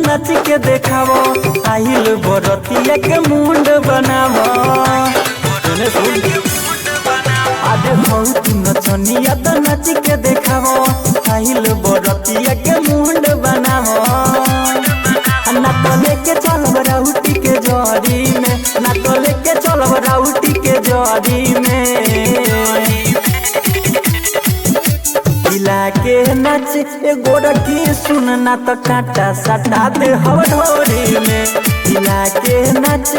नाच के देखावो आइल बरतिया के मुंड बनावो आधे बहुत नचनिया तो नाच के देखावो आइल बरतिया के मुंड बनावो ना तो लेके चलब राउटी के जड़ी में ना तो लेके चलब राउटी के जड़ी में हिला के नाच गोरखी सुनना तो कांटा सटा दे हवढोरी में हिला के नाच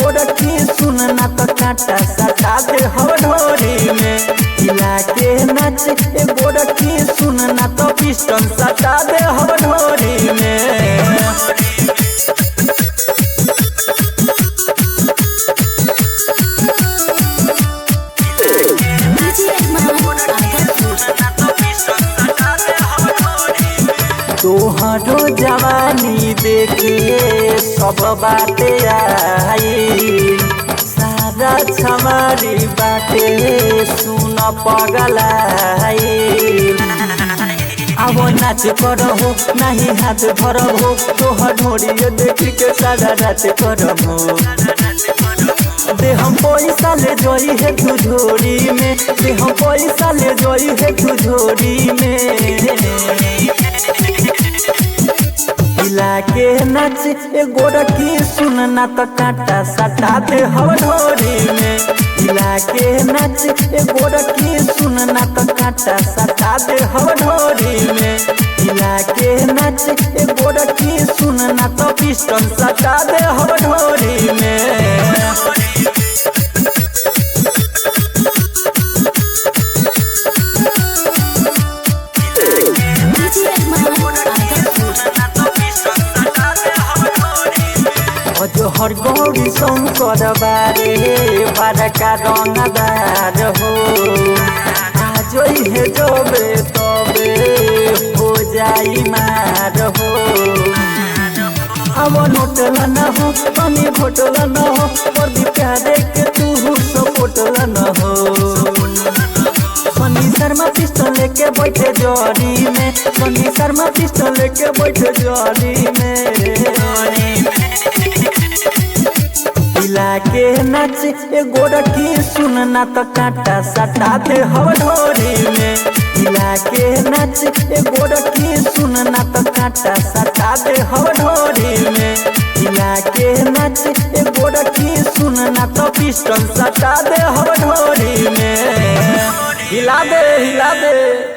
गोरखी सुनना तो कांटा सटा दे हवढोरी में हिला के नाच गोरखी सुनना तो पिस्टन सटा दे हवढोरी में तोहरो जवानी देखे सब बाटे आई सारा छमारी बाटे सुन पगलाई अब नाच करहो नहीं हाथ धरहो तोहर ढोरी देख के सारा रात करहो दे हम पैसा ले जोई है तुझोरी में दे हम पैसा ले जोई है तुझोरी में हिला के नाच गोरखी सुनना तो कांटा सटा दे हवढोरी में हिला के नाच गोरखी सुनना तो कांटा सटा दे हवढोरी में हिला के नाच गोरखी सुनना तो पिस्टन सटा दे हवढोरी में हर गौरी शंकर बारे बड़का रंगदार हो आज है जबे तबे हो जाई मार हो अब नोटल न हो तनी घोटल न हो पर प्यारे के तू सपोटल न हो सनी शर्मा पिस्टल लेके बैठे जड़ी में सनी शर्मा पिस्टल लेके बैठे जड़ी में हिला के नाच गोरखी सुनना तो कांटा सटा दे हवढोरी में हिला के नाच गोरखी सुनना तो कांटा सटा दे हवढोरी में हिला के नाच गोरखी सुनना तो पिस्टन सटा दे हवढोरी में हिला दे